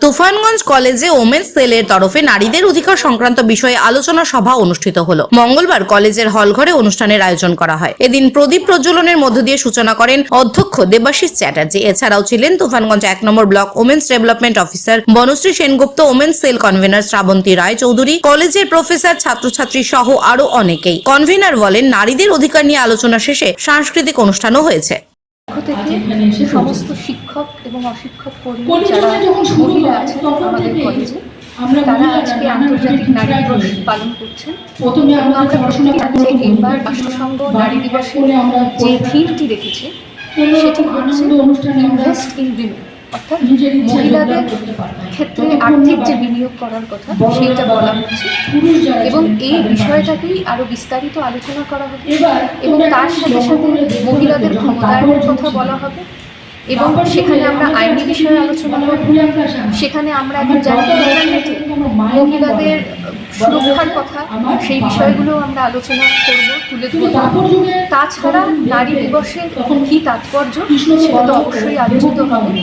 তুফানগঞ্জ কলেজে ওমেন্স সেলের তরফে নারীদের অধিকার সংক্রান্ত বিষয়ে আলোচনা সভা অনুষ্ঠিত হলো। মঙ্গলবার কলেজের হলঘরে অনুষ্ঠানের আয়োজন করা হয়। এদিন প্রদীপ প্রজ্বলনের মধ্য দিয়ে সূচনা করেন অধ্যক্ষ দেবাশিস চ্যাটার্জি। এছাড়াও ছিলেন তুফানগঞ্জ 1 নম্বর block women's development officer Banashree Sengupta, women's cell convener Shrabanti Roy Chowdhury, কলেজের প্রফেসর, ছাত্রছাত্রী সহ আরো অনেকেই। কনভেনার বলেন, নারীদের অধিকার নিয়ে আলোচনা শেষে সাংস্কৃতিক অনুষ্ঠানও হয়েছে। থেকে সমস্ত শিক্ষক এবং অশিক্ষক কর্মী যারা মহিলা আছেন আমাদের কলেজে, তারা আজকে আন্তর্জাতিক নারী দিবস পালন করছেন। এবং আমরা প্রথমেই আজকে এবার রাষ্ট্রসংঘ নারী দিবসে যে থিমটি রেখেছে সেটি হচ্ছে ইনভেস্ট ইন উইমেন, অর্থাৎ মহিলাদের ক্ষেত্রে আর্থিক যে বিনিয়োগ করার কথা সেইটা বলা হচ্ছে এবং এই বিষয়টাকেই আরও বিস্তারিত আলোচনা করা হবে এবং তার সাথে সাথে মহিলাদের ক্ষমতায়নের কথা বলা হবে এবং সেখানে আমরা আইনি বিষয়ে আলোচনা করব। সেখানে আমরা এখন জানি ইন্টারনেটে মহিলাদের সুরক্ষার কথা, সেই বিষয়গুলো আমরা আলোচনা করব, তুলে ধরব। তাছাড়া নারী দিবসের কী তাৎপর্য সেটা তো অবশ্যই আলোচিত হবে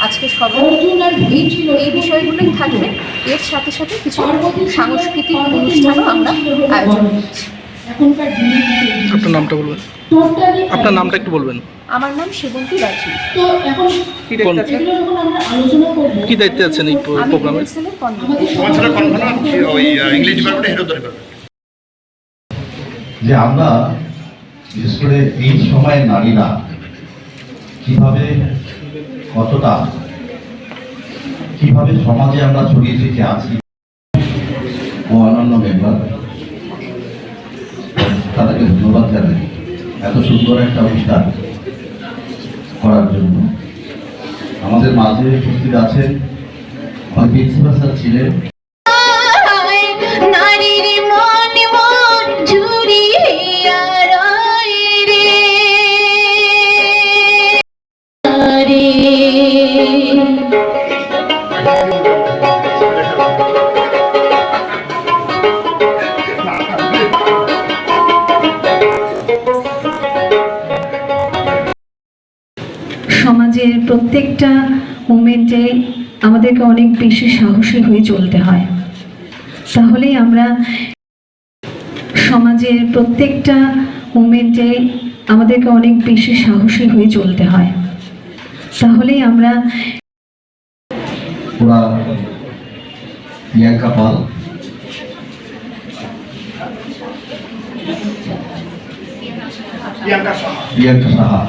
আজকে সবাই। এই বিষয়গুলোই থাকবে। এর সাথে সাথে কিছু সাংস্কৃতিক অনুষ্ঠানও আমরা আয়োজন করছি। আপনার নামটা বলবেন? আপনার নামটা একটু বলবেন। আমার নাম সেবন্তী রাজি। কি দায়িত্বে আছেন এই প্রোগ্রামে? যে আমরা বিশেষ করে এই সময়ে নারীরা কিভাবে সমাজে আমরা ছড়িয়ে ছিটিয়ে আছি ও অন্যান্য মেম্বার, তাদেরকে ধন্যবাদ জানাই এত সুন্দর একটা অনুষ্ঠান করার জন্য। আমাদের মাঝে উপস্থিত আছেন আমার প্রিন্সিপাল স্যার ছিলেন। সমাজের প্রত্যেকটা মোমেন্টে আমাদেরকে অনেক বেশি সাহসী হয়ে চলতে হয়, তাহলেই আমরা সমাজের প্রত্যেকটা মোমেন্টে আমাদেরকে অনেক বেশি সাহসী হয়ে চলতে হয়, তাহলেই আমরা। প্রিয়াঙ্কা পাল, প্রিয়াঙ্কা সাহা।